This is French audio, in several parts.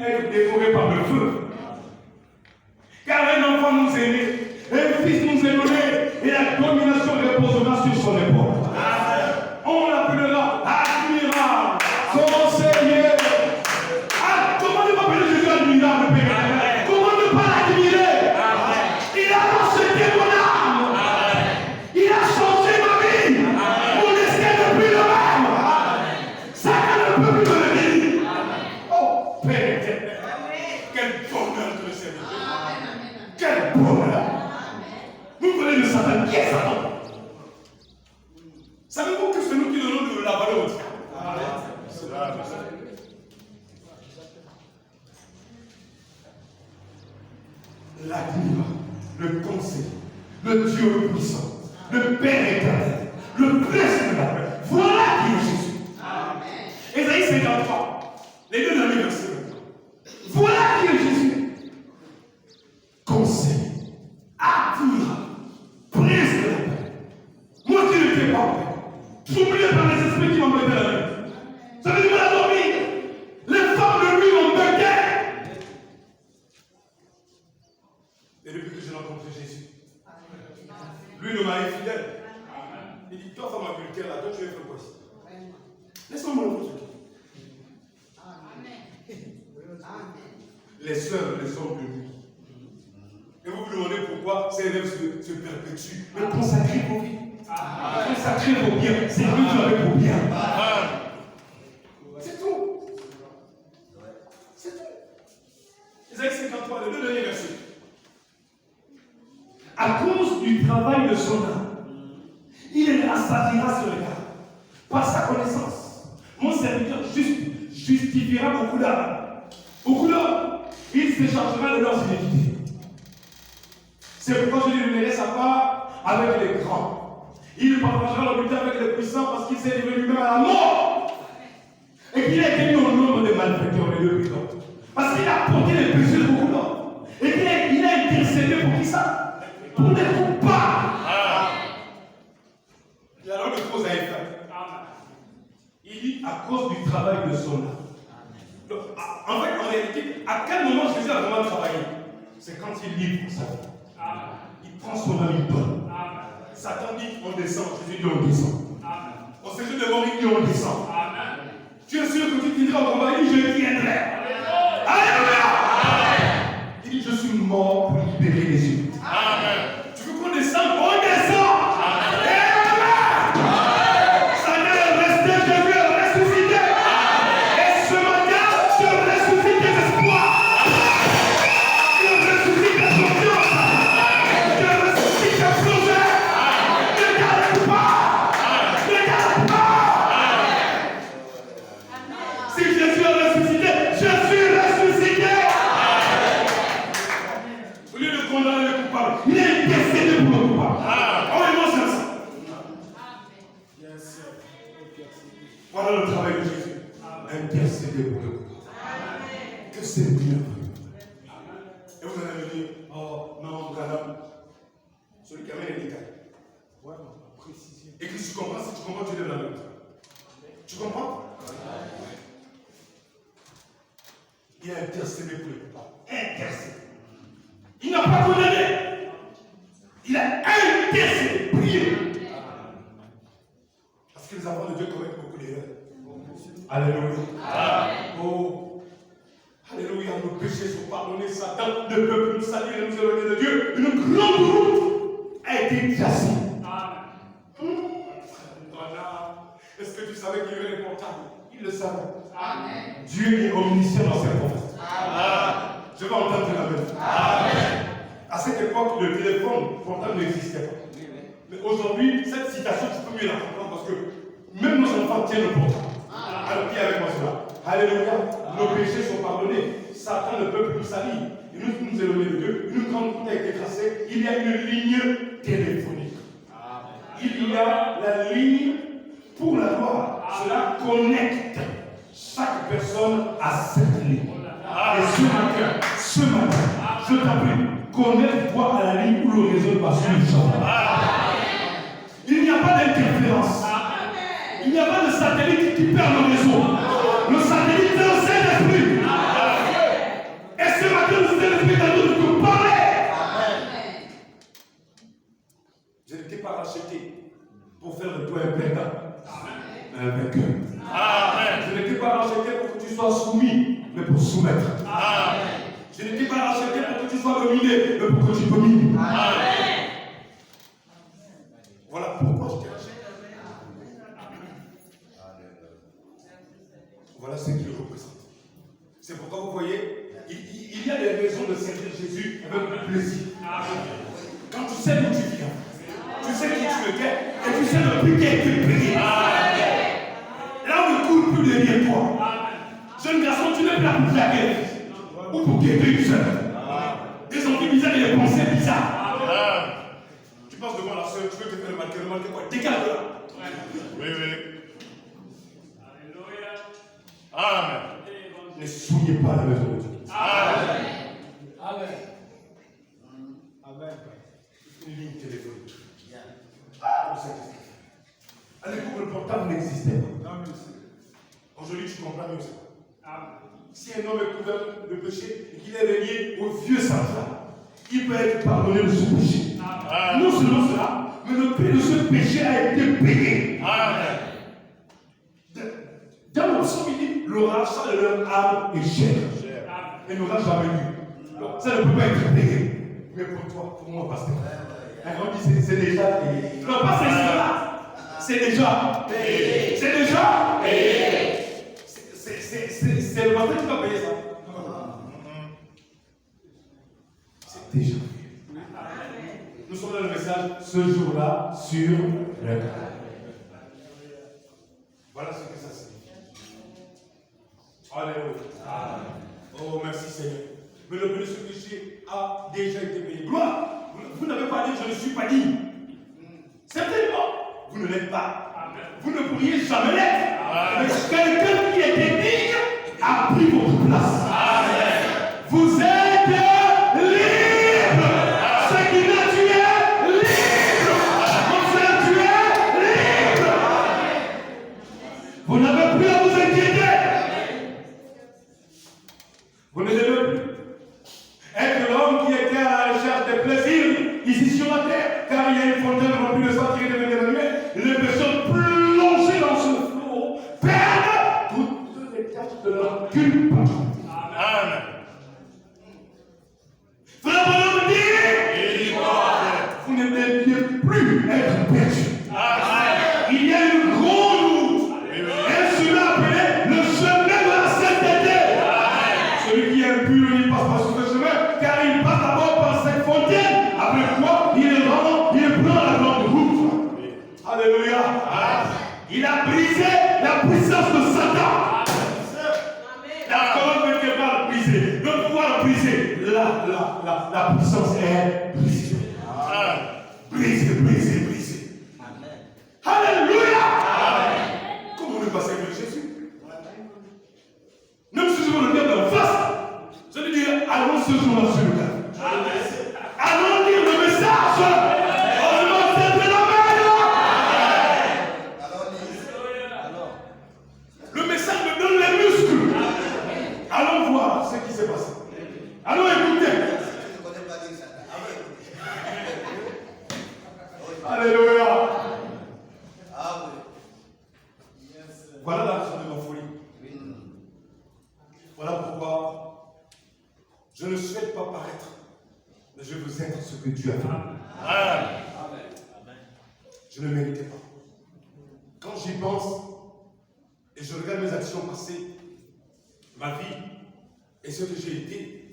être dévoré par le feu. Car un enfant nous est né, un fils nous est donné, et la domination reposera sur son épaule. On l'appellera admirable, conseiller. Comment ne pas appeler Jésus admirable, Père? Comment ne pas l'admirer? Il a racheté mon âme. Il a changé ma vie. Mon destin n'est plus le même. Satan ne peut plus me bénir. Oh, Père éternel. Quel bonheur de le servir. Quel bonheur. Vous voulez le Satan? Qui est Satan? Savez-vous que c'est nous qui donnons de la valeur au diable? L'admirable, le conseil, le Dieu puissant, le Père éternel, le prince de la paix. Voilà qui est Jésus. Ésaïe 53, les deux derniers versets. Voilà qui est Jésus. Conseil, admirable, prince de la paix. Moi qui ne t'ai pas en paix, troublé par les esprits qui m'embêtaient la nuit. Ça veut dire la dormir. Les femmes de lui m'embêtaient. Et depuis que j'ai rencontré Jésus, lui, le mari fidèle, il dit, toi, femme adultère, là, toi, tu es fait quoi ici? Laisse-moi mon truc. Les sœurs, les hommes de lui. Et vous vous demandez pourquoi ces rêves se perpétuent. Mais consacrez vos vies. Consacrez vos biens. C'est lui qui avait vos biens. C'est tout. C'est tout. Ésaïe 53, les deux derniers versets. À cause du travail de son âme, il rassasiera ce regard. Par sa connaissance, mon serviteur justifiera beaucoup d'âmes. Beaucoup d'hommes. Il se chargera de leurs iniquités. C'est pourquoi je lui donnerai sa part avec les grands. Il partagera le butin avec les puissants parce qu'il s'est livré lui-même à la mort. Et qu'il a été mis au nombre des malfaiteurs, les deux puissants. Parce qu'il a porté les péchés de beaucoup d'hommes. Et qu'il a intercédé pour qui ça? Pour les coupables. Et alors le pose à Ephraim. Il dit à cause du travail de son âme. Donc, en fait, en réalité, à quel moment Jésus a vraiment travaillé? C'est quand il livre sa vie. Il prend son âme, il donne. Satan dit on descend, Jésus dit on descend. Au séjour de mort, il dit on descend. Tu es sûr que tu viendras au combat? Il dit je viendrai. Alléluia. Il dit je suis mort pour libérer les humains. Tu veux qu'on descende? On descend. Voilà le travail de Jésus. Intercéder pour le coup. Que c'est bien. Et vous allez me dire, oh non, madame, celui qui amène les détails. Ouais, précision. Et que si tu comprends, tu lèves la main. Tu comprends? Il a intercédé pour les coupables. Intercédé. Il n'a pas condamné. Il a intercédé, prié. Parce que les enfants de Dieu commettent beaucoup d'erreurs. Alléluia. Oh, alléluia, nos péchés sont pardonnés. Satan ne peut plus nous salir et nous éloigner de Dieu. Une grande route a été tracée. Est-ce que tu savais qu'il y avait les portables? Il le savait. Dieu est omniscient dans ses promesses. Je vais entendre la même. À cette époque, le téléphone portable n'existait pas. Mais aujourd'hui, cette citation, tu peux mieux la comprendre parce que même nos enfants tiennent le portable. Alors qui est avec moi cela? Alléluia. Nos péchés sont pardonnés. Satan ne peut plus nous salir. Et nous éloigner de Dieu. Une grande route a été tracée. Il y a une ligne téléphonique. Il y a la ligne pour la gloire. Cela connecte chaque personne à cette ligne. Et ce matin, je t'appelle, connecte-toi à la ligne où le réseau passe sur le champ. Il n'y a pas d'interférence. Il n'y a pas de satellite qui perd le réseau. Le satellite, c'est le Saint-Esprit. soumettre. Amen. Je ne t'ai pas racheté pour que tu sois dominé, mais pour que tu domines. Amen. Voilà pourquoi je t'ai racheté. Voilà ce qu'il représente. C'est pourquoi vous voyez, il y a des raisons de servir Jésus avec plaisir. Quand tu sais d'où tu viens, tu sais qui tu es, et tu sais le prix qui a été payé. Là où il ne coule plus derrière toi. Jeune garçon, tu n'es pas là pour plaquer. Ou pour guérir une seule. Des envies bizarres et des pensées bizarres. Tu passes devant la soeur, tu veux te faire le mal quoi? Dégage de là. Oui. Amen. Ne souillez pas la maison de Dieu. Amen. Une ligne téléphonique. À l'époque, le portable n'existait pas. Aujourd'hui, tu comprends mieux ça. Si un homme est couvert de péché et qu'il est relié au vieux central, il peut être pardonné de son péché. Non seulement cela, mais le prix de ce péché a été payé. Dans le psaume, il dit le rachat de leur âme est cher. Et n'aura jamais eu. Ça ne peut pas être payé. Mais pour toi, pour moi, pasteur. On dit c'est déjà payé. Non, pas c'est cela. C'est déjà payé. C'est déjà payé. C'est le matin qui va payer ça. C'est déjà payé. Nous sommes dans le message ce jour-là sur le cas. Voilà ce que ça signifie. Alléluia. Oh, merci Seigneur. Mais le prix de ce péché a déjà été payé. Gloire. Vous n'avez pas dit je ne suis pas digne. Certainement, vous ne l'êtes pas. Vous ne pourriez jamais l'être. Mais quelqu'un qui était digne a pris votre place. Vous êtes libre. Ce qui l'a tué, libre. Mon frère, tu es libre. Vous n'avez plus à vous inquiéter. Vous ne devez plus être l'homme qui était à la recherche des plaisirs ici sur la terre, car il y a une fontaine remplie de sang tirée de Emmanuel. Les personnes plongées dans ce flot perdent toutes les tâches de leur culte. Amen. Frère Bonhomme dit, vous ne deviez plus être perdu. Il y a une grande route. Et cela appelé le chemin de la sainteté. Celui qui est impur, il passe pas sur ce chemin, car il passe d'abord par cette fontaine. Après quoi, il prend la grande route. Alléluia. Il a brisé la puissance de Satan. La colonne vertébrale brisée, le pouvoir brisé. La puissance est brisée. Brisée. Alléluia. Comment ne pas servir Jésus? Même si je veux le dire dans la face, je veux dire, allons ce jour-là sur le cas. Allons lire le message. Le message me donne les muscles. Allons voir ce qui s'est passé. Allons écouter. Alléluia. Voilà la raison de ma folie. Voilà pourquoi je ne souhaite pas paraître, mais je veux être ce que Dieu a fait. Je ne méritais pas. Quand j'y pense et je regarde mes actions passées, ma vie et ce que j'ai été,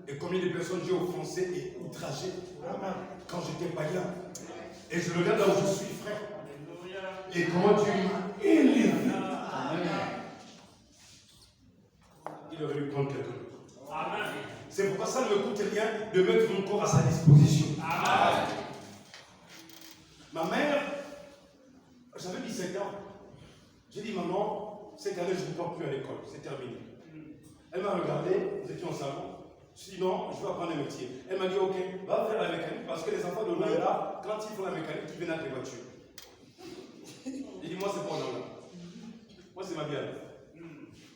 et combien de personnes j'ai offensées et outragées quand j'étais païen, et je regarde là où je suis, frère, et comment tu m'as élevé. Il aurait dû prendre quelqu'un d'autre. C'est pourquoi ça ne me coûte rien de mettre mon corps à sa disposition. Ma mère, j'avais 17 ans. J'ai dit, maman, cette année, je ne pars plus à l'école, c'est terminé. Elle m'a regardé, nous étions en salon. Je lui ai dit, non, je veux apprendre un métier. Elle m'a dit, ok, va faire la mécanique, parce que les enfants de là, quand ils font la mécanique, ils viennent avec les voitures. J'ai dit, moi, c'est pas là. Moi, c'est ma vie à elle.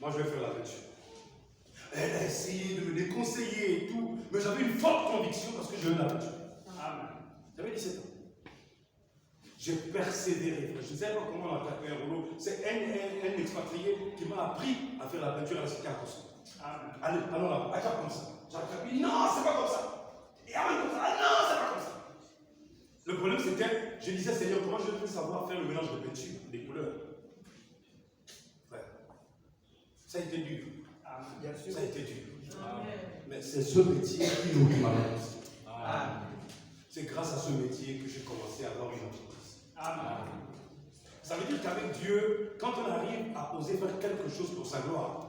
Moi, je vais faire la voiture. Elle a essayé de me déconseiller et tout, mais j'avais une forte conviction parce que je veux la voiture. J'avais 17 ans. J'ai persévéré. Je ne sais pas comment on a tapé un rouleau. C'est un expatrié qui m'a appris à faire la peinture à la cité à Kosovo. allez, allons là, attrape comme ça. J'attrape, il dit non, c'est pas comme ça. Et amène comme ça, ah non, c'est pas comme ça. Le problème c'était, je disais Seigneur, comment je peux savoir faire le mélange de peinture, des couleurs? Ouais. Ça a été dur. Bien sûr. Ça a été dur. Mais c'est ce métier qui nous dit ma vie. C'est grâce à ce métier que j'ai commencé à avoir une entreprise. Ça veut dire qu'avec Dieu, quand on arrive à oser faire quelque chose pour sa gloire,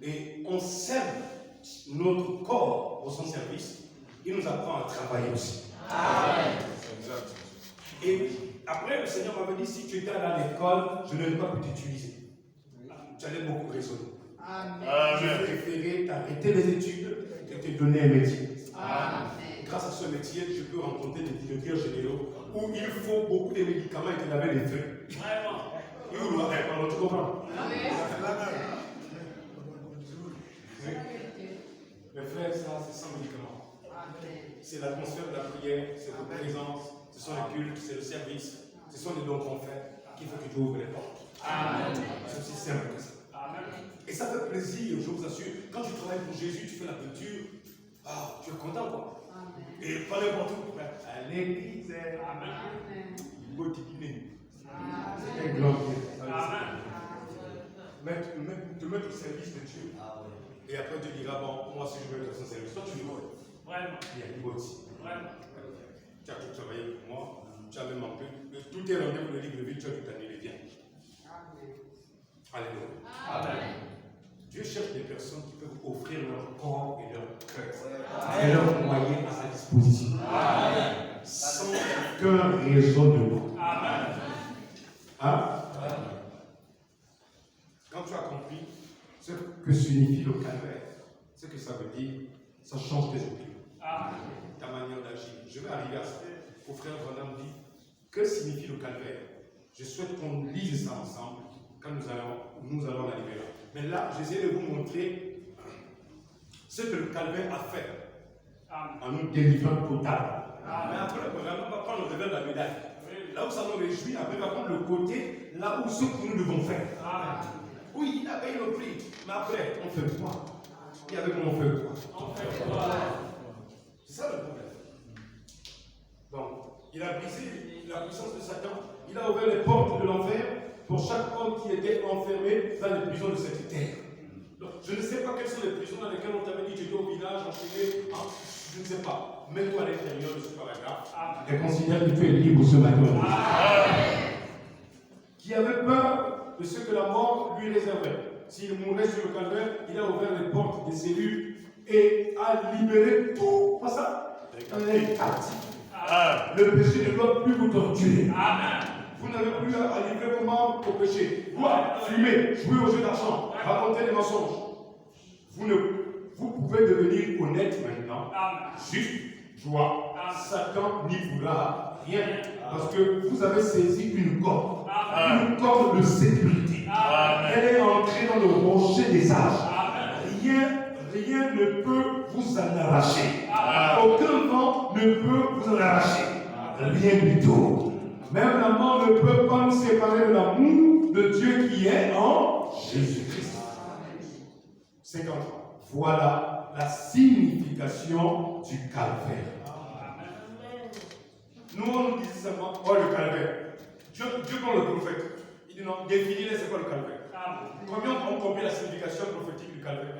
et on sert notre corps pour son service, il nous apprend à travailler aussi. Amen. Et après, le Seigneur m'avait dit, si tu étais allé à l'école, je n'aurais pas pu t'utiliser. Tu allais beaucoup raisonner. J'ai préféré t'arrêter les études et te donner un métier. Amen. Grâce à ce métier, je peux rencontrer des directeurs généraux où il faut beaucoup de médicaments et te laver les feux. Et où tu comprends? Mes frères, ça, c'est sans médicaments. C'est l'atmosphère de la prière, c'est votre présence, ce sont les cultes, c'est le service, ce sont les dons qu'on fait qui faut que tu ouvres les portes. C'est aussi simple que ça. Et ça fait plaisir, je vous assure. Quand tu travailles pour Jésus, tu fais la peinture, tu es content quoi. Et pas n'importe où. À l'église, c'est un grand te mettre au service de Dieu. Et après tu diras, bon, moi si je veux être à son service, toi tu le vois. Vraiment. Il y a du aussi. Vraiment. Tu as tout travaillé pour moi, tu as même un peu. Tout est rendu pour le livre de vie, tu as tout annulé, viens. Alléluia. Amen. Dieu cherche des personnes qui peuvent offrir leur corps et leur cœur et leurs moyens à sa disposition. Amen. Sans aucun raisonnement. Amen. Hein? Quand tu as compris ce que signifie le calvaire, ce que ça veut dire, ça change tes opinions. Ta manière d'agir. Je vais arriver à ça. Au frère Branham dit, que signifie le calvaire? Je souhaite qu'on lise ça ensemble quand nous allons arriver là. Mais là, j'essaie de vous montrer ce que le calvaire a fait en nous délivrant total. Mais après, le programme va prendre le revers de la médaille. Là où ça nous réjouit, après, va prendre le côté, là où ce que nous devons faire. Oui, il a payé le prix. Mais après, on fait quoi? Et avec moi, on fait quoi? C'est ça le problème. Donc, il a brisé la puissance de Satan. Il a ouvert les portes de l'enfer pour chaque homme qui était enfermé dans les prisons de cette terre. Donc, je ne sais pas quelles sont les prisons dans lesquelles on t'avait dit tu étais au village, enchaîné, je ne sais pas. Mets-toi à l'intérieur de ce paragraphe et considère que tu es libre ce matin. Qui avait peur de ce que la mort lui réservait. S'il mourait sur le calvaire, il a ouvert les portes des cellules et a libéré tout. Pas ça? Les captifs. Le péché ne doit plus vous torturer. Vous n'avez plus à livrer vos membres au péché. Boire, fumer, jouer au jeu d'argent, raconter des mensonges. Vous pouvez devenir honnête maintenant. Juste, joie. Satan n'y pourra rien. Parce que vous avez saisi une corde. Une corde de sécurité. Elle est entrée dans le rocher des âges. Rien ne peut vous en arracher. Aucun vent ne peut vous en arracher. Rien du tout. Même la mort ne peut pas nous séparer de l'amour de Dieu qui est en Jésus-Christ. 53. Voilà la signification du calvaire. Nous, on nous dit seulement, oh le calvaire. Dieu prend le prophète. Il dit non, définis-les, c'est quoi le calvaire? Combien ont compris la signification prophétique du calvaire?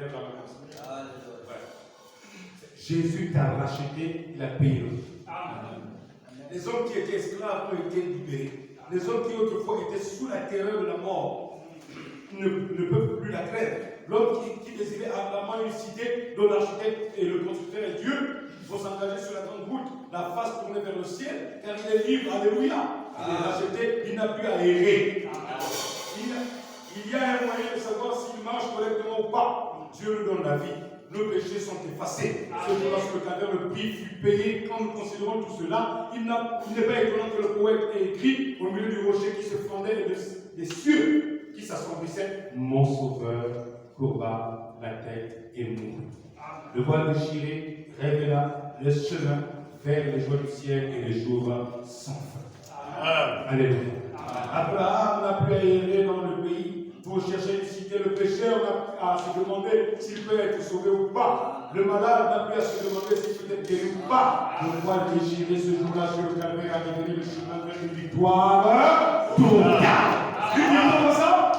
Jésus t'a racheté, il a payé le prix. Les hommes qui étaient esclaves ont été libérés. Les hommes qui autrefois étaient sous la terreur de la mort ne peuvent plus la craindre. L'homme qui désirait ardemment une cité dont l'architecte et le constructeur est Dieu, il faut s'engager sur la grande route, la face tournée vers le ciel, car il est libre, alléluia. Il est racheté, il n'a plus à errer. Il y a un moyen de savoir s'il marche correctement ou pas. Dieu nous donne la vie. Nos péchés sont effacés. C'est parce que le calvaire, le prix fut payé. Quand nous considérons tout cela, il n'est pas étonnant que le poète ait écrit au milieu du rocher qui se fendait des cieux qui s'assombrissaient. Mon sauveur courba la tête et mourut. Le voile déchiré révéla le chemin vers les joies du ciel et les jours sans fin. Alléluia. Abraham n'a plus à errer dans le pays pour chercher une cité qui est le pécheur n'a à se demander s'il peut être sauvé ou pas. Le malade n'a plus à se demander s'il peut être guéri ou pas. Le poil déchiré ce jour-là sur le calvaire a devenu le chemin vers une victoire totale. Dieu dit comme ça?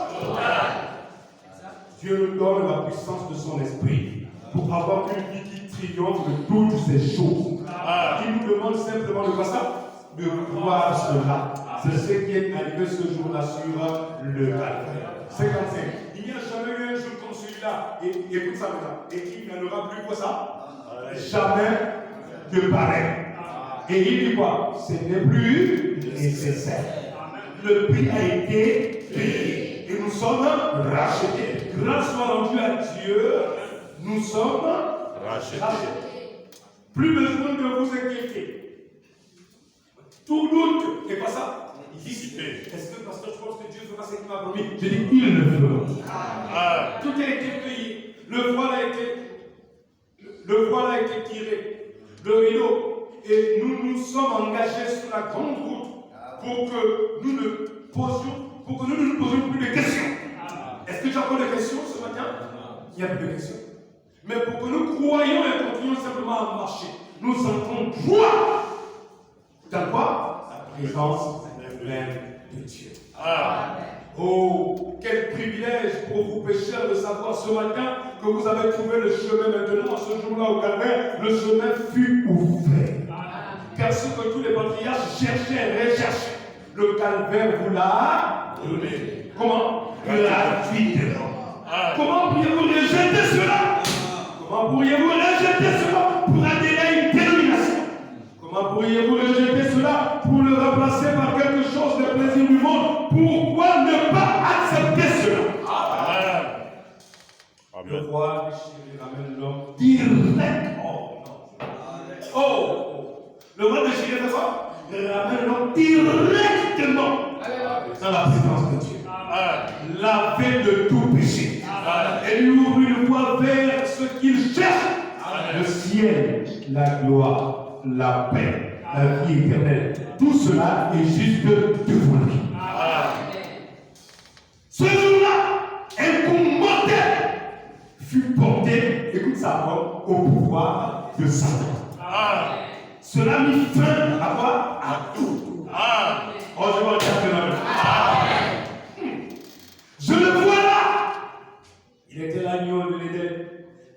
Dieu nous donne la puissance de son esprit pour avoir une vie qui triomphe de toutes ces choses. Il nous demande simplement de voir ça, de croire cela. C'est ce qui est arrivé ce jour-là sur le calvaire. 55. Il n'y a jamais eu un jour comme celui-là. Et écoute ça maintenant. Et il n'y en aura plus quoi ça? Jamais de pareil. Et il dit quoi? Ce n'est plus nécessaire. Le prix a été payé. Et nous sommes rachetés. Grâce soit rendue à Dieu. Nous sommes rachetés. Plus besoin de vous inquiéter. Tout doute, et pas ça? Dissipé. Est-ce que, pasteur, je pense que Dieu fera ce qu'il m'a promis? Je dis, il le fera. Tout a été payé. Le voile a été tiré. Le rideau. Et nous nous sommes engagés sur la grande route pour que nous ne nous posions plus de questions. Est-ce que tu as encore des questions ce matin? Il n'y a plus de questions. Mais pour que nous croyions et continuions simplement à marcher, nous sentons joie. Dans quoi? La présence même de Dieu. Oh, quel privilège pour vous pécheurs de savoir ce matin que vous avez trouvé le chemin maintenant, ce jour-là au calvaire, le chemin fut ouvert. Car ce que tous les patriarches cherchaient et recherchaient, le calvaire vous l'a donné. Comment? Gratuitement. Comment pourriez-vous rejeter cela? Comment pourriez-vous rejeter cela pour adhérer à une dénomination? Comment pourriez-vous rejeter cela pour le remplacer par quelque chose de plaisir du monde? Pourquoi ne pas accepter cela? Amen. Le roi déchiré ramène l'homme direct. Le roi déchiré fait ça? Il ramène l'homme directement dans la présence de Dieu. Lavé de tout péché. Et lui ouvre une voie vers ce qu'il cherche. Le ciel, la gloire, la paix, la vie éternelle. Tout cela est juste devant lui. Ce jour-là, un coup mortel fut porté, écoute ça, au pouvoir de Satan. Cela mit fin à quoi? À tout. Oh, je vois le Je le vois là. Il était l'agneau de l'Éden,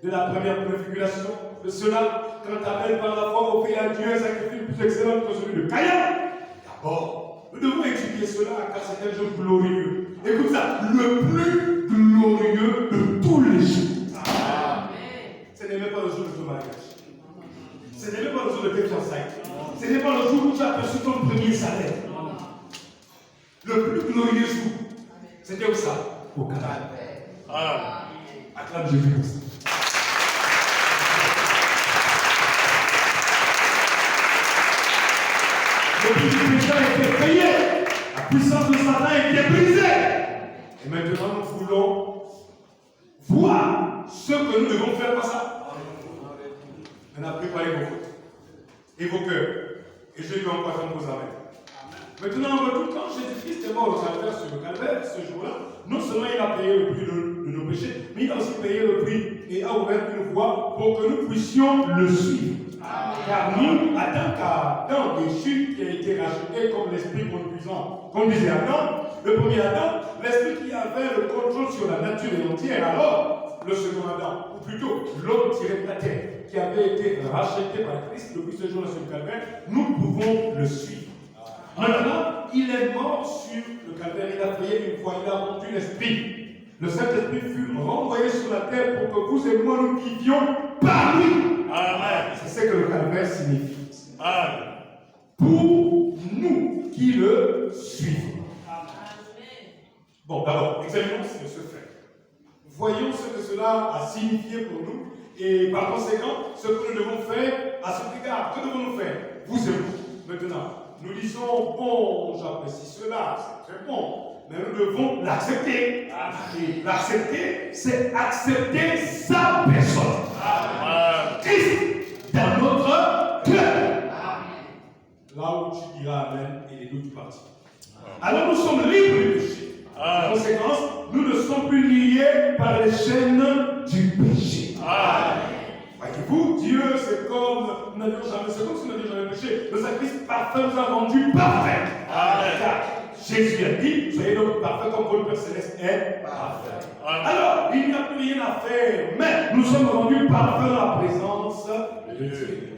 de la première préfiguration. De cela, quand Abel par la foi offrit à Dieu un sacrifice plus excellent que celui de Caïn. D'abord, nous devons étudier cela car c'est un jour glorieux. Écoute ça, le plus glorieux de tous les jours. Ce n'est même pas le jour de ton mariage. Ce n'est même pas le jour de tes fiançailles. Ce n'est pas le jour où tu as perçu ton premier salaire. Le plus glorieux jour, c'était où ça? Au Canada. Acclame Jésus pour ça. Le prix du péché a été payé. La puissance de Satan a été brisée. Et maintenant, nous voulons voir ce que nous devons faire par ça. Maintenant, préparez vos fautes et vos cœurs. Et je vais encore faire vos amens. Maintenant, en retour, quand Jésus-Christ est mort au calvaire, sur le calvaire, ce jour-là, non seulement il a payé le prix de nos péchés, mais il a aussi payé le prix et a ouvert une voie pour que nous puissions le suivre. Car nous, Adam, qu'Adam déchu qui a été racheté comme l'esprit conduisant, conduisait Adam, le premier Adam, l'esprit qui avait le contrôle sur la nature entière, alors le second Adam, ou plutôt l'homme tiré de la terre, qui avait été racheté par Christ depuis ce jour-là sur le calvaire, nous pouvons le suivre. Maintenant, il est mort sur le calvaire, il a payé une fois, il a rendu l'esprit. Le Saint-Esprit fut renvoyé sur la terre pour que vous et moi nous vivions par lui. Amen. C'est ce que le calvaire signifie. Amen. Pour nous qui le suivons. Amen. Bon, d'abord, examinons ce fait. Voyons ce que cela a signifié pour nous et par conséquent, ce que nous devons faire à cet égard. Que devons-nous faire? Vous et moi. Maintenant, nous disons, bon, j'apprécie cela, c'est très bon. Mais nous devons l'accepter. Et l'accepter, c'est accepter sa personne. Christ dans notre cœur. Là où tu diras Amen et les doutes partiront. Alors nous sommes libres du péché. En conséquence, nous ne sommes plus liés par les chaînes du péché. Voyez-vous, Dieu, c'est comme si nous n'avions jamais péché. Le sacrifice parfait nous a rendus parfaits. Car Jésus a dit, soyez donc parfaits comme votre Père Céleste est parfait. Alors, il n'y a plus rien à faire, mais nous sommes rendus parfaits dans la présence de Dieu.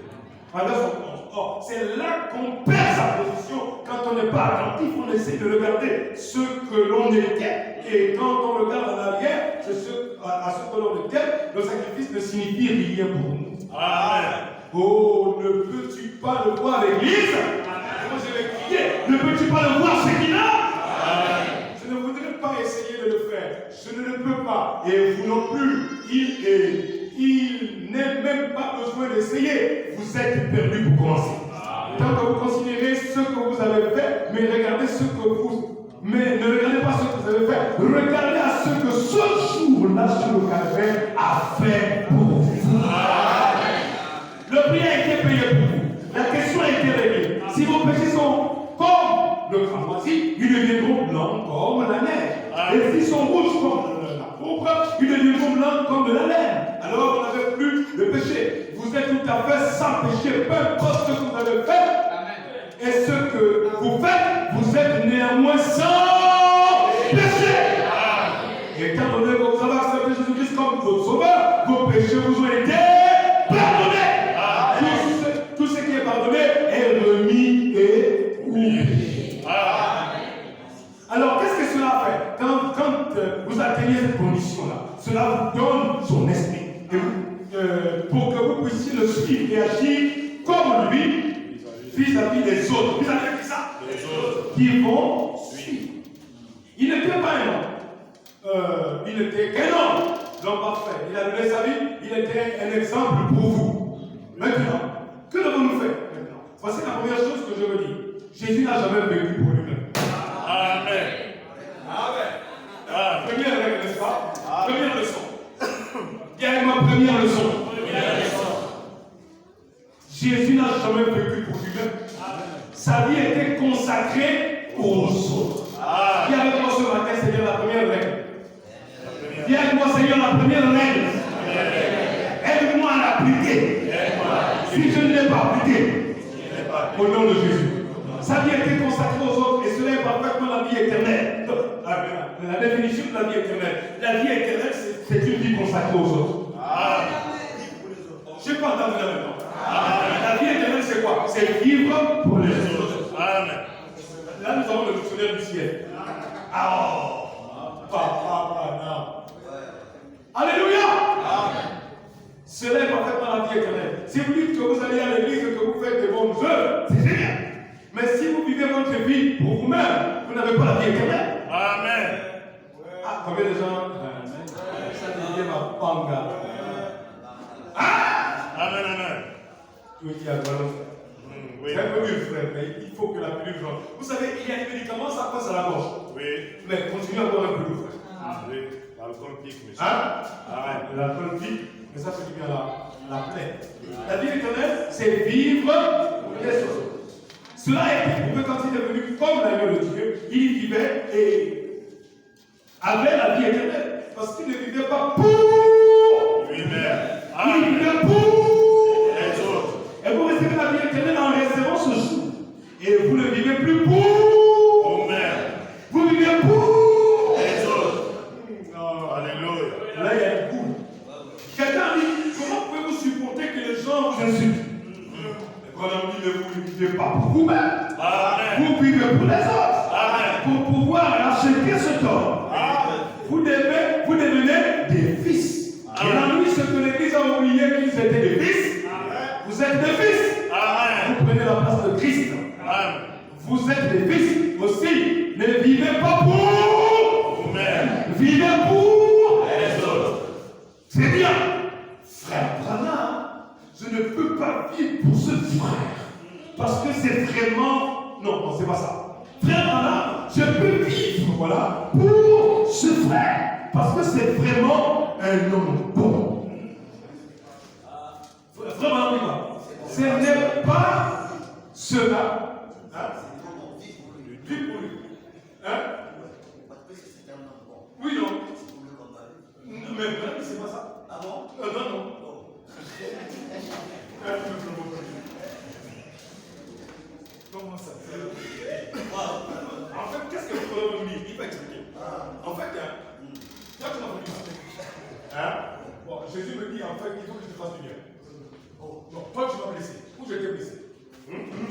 C'est là qu'on perd sa position. Quand on n'est pas attentif, on essaie de regarder ce que l'on était. Et quand on regarde en arrière, à ce que l'on était, le sacrifice ne signifie rien pour nous. Amen. Oh, ne peux-tu pas le voir à l'église? Moi je vais crier. Ne peux-tu pas le voir chez qui là? Je ne voudrais pas essayer de le faire. Je ne le peux pas. Et vous non plus. Il n'est même pas besoin d'essayer. Vous êtes perdu pour commencer. Tant que vous considérez ce que vous avez fait, mais regardez ce que vous. Mais ne regardez pas ce que vous avez fait. Regardez à ce que ce jour-là sur le calvaire a fait pour vous. Le prix a été payé pour vous. La question a été réglée. Si vos péchés sont comme le cramoisi, ils deviendront blancs comme la neige. Et s'ils sont rouges comme la pourpre, ils deviendront blancs comme de la laine. Alors vous n'avez plus de péché. Vous êtes tout à fait sans péché, peu importe ce que vous avez fait. Et ce que vous faites, vous êtes néanmoins sans péché. Et étant donné que vous avez accepté Jésus-Christ comme votre sauveur, vos péchés vous ont été pardonnés. Tout ce qui est pardonné est remis et oublié. Alors, qu'est-ce que cela fait? Quand vous atteignez cette condition-là, cela vous donne son esprit. Et pour que vous puissiez le suivre et agir comme lui, vis-à-vis des autres. Vis-à-vis de ça? Les autres. Qui vont suivre. Il n'était pas un homme. Il n'était qu'un homme. L'homme parfait. Il a donné sa vie. Il était un exemple pour vous. Maintenant, que devons-nous faire maintenant? Voici la première chose que je veux dire. Jésus n'a jamais vécu pour lui-même. Amen. Amen. Première règle, n'est-ce pas? Première leçon. Quelle est ma première leçon? Jésus n'a jamais vécu pour lui-même. Sa vie était consacrée aux autres. Viens avec moi ce matin, Seigneur, la première règle. Viens avec moi, Seigneur, la première règle. Aide-moi à l'appliquer. Si je ne l'ai pas appliqué, au nom de Jésus. Sa vie était consacrée aux autres et cela est parfaitement la vie éternelle. La définition de la vie éternelle. La vie éternelle, c'est une vie consacrée aux autres. Je n'ai pas entendu là maintenant. La vie éternelle, c'est quoi? C'est vivre pour les autres. Amen. Là, nous avons le dictionnaire du ciel. Alléluia. Cela est parfaitement la vie éternelle. Si vous dites que vous allez à l'église et que vous faites des bonnes œuvres, c'est génial. Mais si vous vivez votre vie pour vous-même, vous n'avez pas la vie éternelle. Amen. Combien de gens? Ça devient ma panga. Amen, amen. Tu veux dire à toi, c'est un peu mieux, frère, mais il faut que la pilule change. Vous savez, il y a des médicaments, ça passe à la gorge. Oui. Mais continuez à boire un peu, frère. Oui, l'alcool pique, monsieur. L'alcool pique, mais ça, c'est du bien la plaie. La vie éternelle, c'est vivre pour les autres. Cela a été prouvé quand il est venu comme l'agneau de Dieu. Il vivait et avait la vie éternelle. Parce qu'il ne vivait pas pour lui-même. Il vivait pour les autres. Et vous recevez la vie éternelle en recevant ce jour. Et vous ne vivez plus pour vous-même. Vous vivez pour les autres. Alléluia. Là, il y a une boule. Quelqu'un dit, comment pouvez-vous supporter que les gens vous insultent? Quand on dit, ne vous vivez pas pour vous-même. Vous vivez pour les autres. Amen. Pour pouvoir racheter ce tort. Vous devenez des fils. Amen. Et la nuit, ce que l'Église a oublié qu'ils étaient des fils. Amen. Vous êtes des fils. Amen. Vous prenez la place de Christ. Amen. Vous êtes des fils aussi. Ne vivez pas pour vous-même. Vivez pour les autres. C'est bien. Frère Branham, je ne peux pas vivre pour ce frère. Parce que c'est vraiment... Non, c'est pas ça. Frère Branham, je peux vivre, voilà, pour ce frère. Parce que c'est vraiment un homme bon. Frère Branham, ce n'est pas cela. Vivre pour lui. Hein? Oui, non.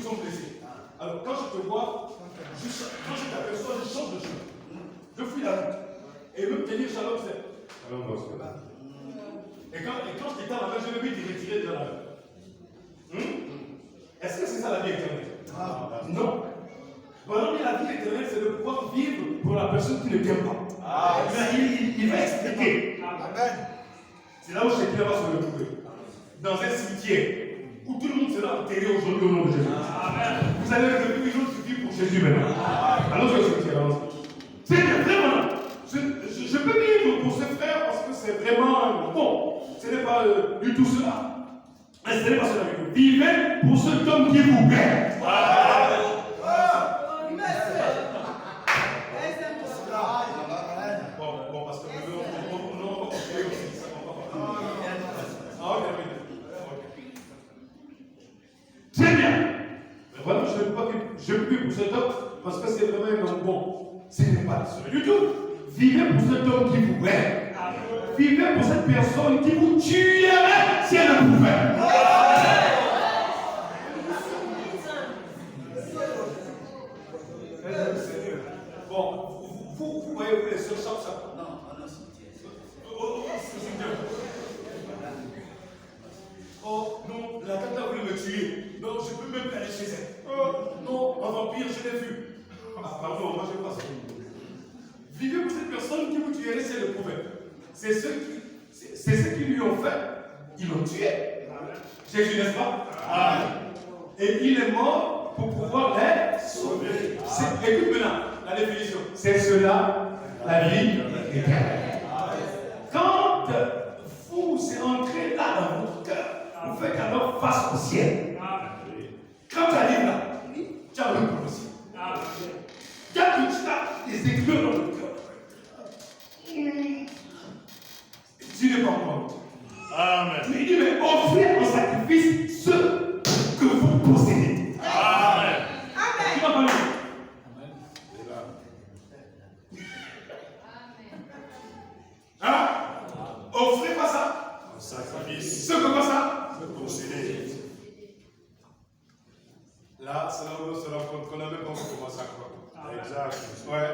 sont blessés. Alors quand je te vois, quand je t'aperçois, je change de chemin. Je fuis la route. Et même te dire shalom, c'est. Shalom, et quand je t'étends la main, je vais te retirer de la main. Est-ce que c'est ça la vie éternelle? Non. Pendant que la vie éternelle, c'est de pouvoir vivre pour la personne qui ne t'aime pas. Il va expliquer. Amen. C'est là où chacun va se retrouver. Dans un cimetière où tout le monde sera enterré aujourd'hui au nom de Jésus. Amen. Vous allez revivre une autre vie pour Jésus maintenant. Allons au cimetière. C'est vraiment. Je peux vivre pour ce frère parce que c'est vraiment bon. Ce n'est pas du tout cela. Mais ce n'est pas cela. Vivez pour cet homme qui vous plaît. Bon, parce que très bien. Mais voilà, je ne peux pas vivre. Je vis pour cet homme parce que c'est vraiment un homme bon. Ce n'est pas cela du tout. Vivez pour cet homme qui vous aime. Vivez pour cette personne qui vous tuerait si elle ne pouvait. Bon, vous voyez, vous les sœurs savent ça. Non, oh non, la tante a voulu me tuer. Non, je ne peux même pas aller chez elle. Oh non, un vampire, je l'ai vu. Ah pardon, moi je ne sais pas ça. Vivez pour cette personne qui vous tuerait si elle le pouvait. C'est ceux qui lui ont fait. Ils l'ont tué. Jésus, n'est-ce pas? Amen. Et il est mort pour pouvoir les sauver. Écoute maintenant la définition. C'est cela la vie éternelle. Quand vous entrez là dans votre cœur, vous faites alors face au ciel. Quand tu arrives là, tu as vu pour le ciel. Tu as des éclats dans le cœur. Tu n'es pas mort. Amen. Mais il dit, mais offrez en sacrifice ce que vous possédez. Amen. Amen. Tu vas pas lui. Amen. Hein? Offrez pas ça. En sacrifice. Ce que pas ça. Ce que vous possédez. Là, c'est là où on se rend compte qu'on n'a même pas commencé à croire. Exact. Ouais.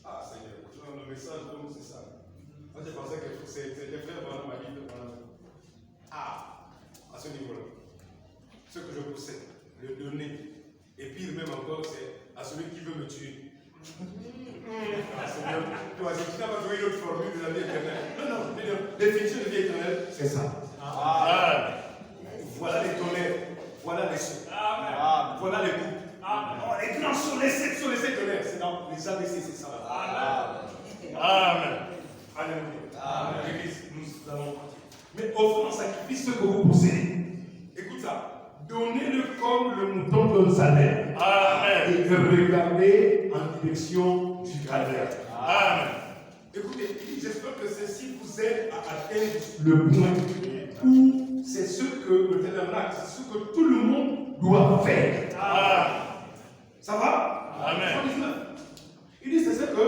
Ah, Seigneur, le message de nous, c'est ça. Moi, je pensais que c'était frère dans ma vie. Ah, à ce niveau-là. Ce que je possède, le donner. Et pire même encore, c'est à celui qui veut me tuer. Ah, Seigneur, tu n'as pas trouvé une autre formule de la vie éternelle. Non, définition de vie éternelle, c'est ça. Ah. Voilà les tonnerres, voilà les sauts. Voilà les coups. Oh, les grands sauts, les sept tonnerres. C'est dans les ABC, c'est ça. Amen. Alléluia. L'église, nous allons partir. Mais offrez en sacrifice ce que vous possédez. Écoute ça. Donnez-le comme le mouton donne sa laine. Amen. Et regardez en direction du calvaire. Amen. Écoutez, j'espère que ceci vous aide à atteindre le point où c'est ce que le tabernacle, c'est ce que tout le monde doit faire. Amen. Ça va? Amen. Il dit c'est ce que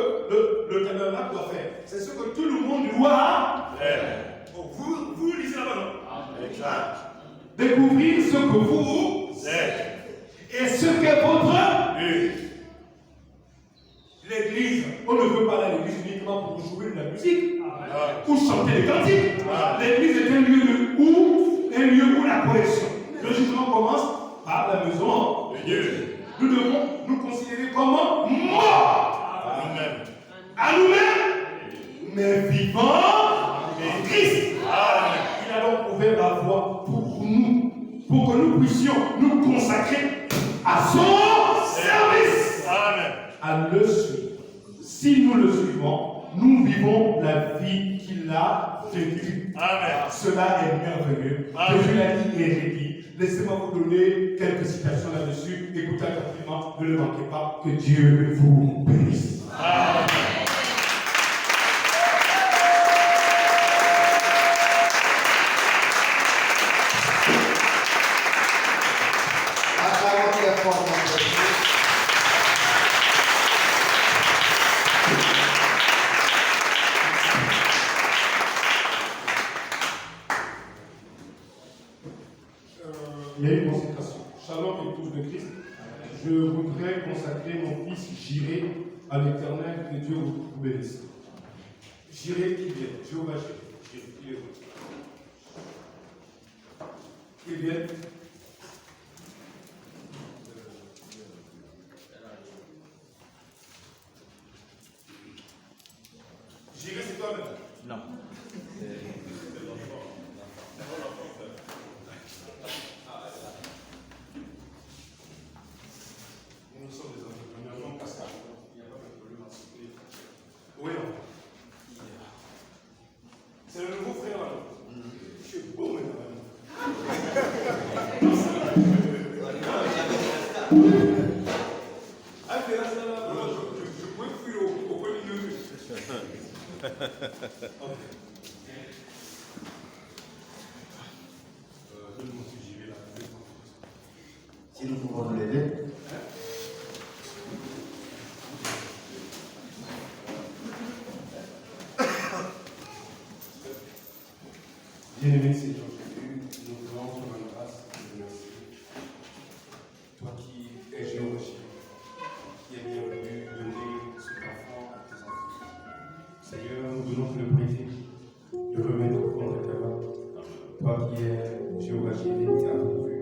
le tabernacle doit faire. C'est ce que tout le monde doit faire. Oh, vous lisez là-bas, non? Exact. Découvrir ce que vous êtes et ce qu'est votre l'église. On ne veut pas aller à l'église uniquement pour jouer de la musique ou chanter des cantiques. L'église est un lieu où la correction. Le jugement commence par la maison de Dieu. Nous devons nous considérer comme morts à nous-mêmes, mais vivants en Christ. Il a donc ouvert la voie pour nous, pour que nous puissions nous consacrer à son service. Amen. À le suivre. Si nous le suivons, nous vivons la vie qu'il a vécue. Amen. Cela est merveilleux. Jésus l'a dit et j'ai dit. Laissez-moi vous donner quelques citations là-dessus. Écoutez attentivement, ne le manquez pas. Que Dieu vous bénisse. Amen. Il y a une consécration. Shalom, épouse de Christ. Je voudrais consacrer mon fils Jiré à l'Éternel, que Dieu vous bénisse. Jiré qui vient, Jéhovah Jiré, qui vient. Jiré, c'est toi-même? Non. Nous sommes des entrepreneurs non cascades. Il n'y a pas de problème à ce prix. Oui, non. C'est le nouveau frère là. Je suis beau maintenant. Ah, c'est là, je pouvais fuir au coin du mur. Ok. Si nous pouvons nous l'aider. Bien-aimé Seigneur Jésus, nous voulons sur la grâce et te remercier. Toi qui es Jéhovah, qui es bienvenu donner cet enfant à tes enfants. Seigneur, nous voulons te le prêter, le remettre au fond de ta main. Toi qui es Jéhovah, qui as pourvu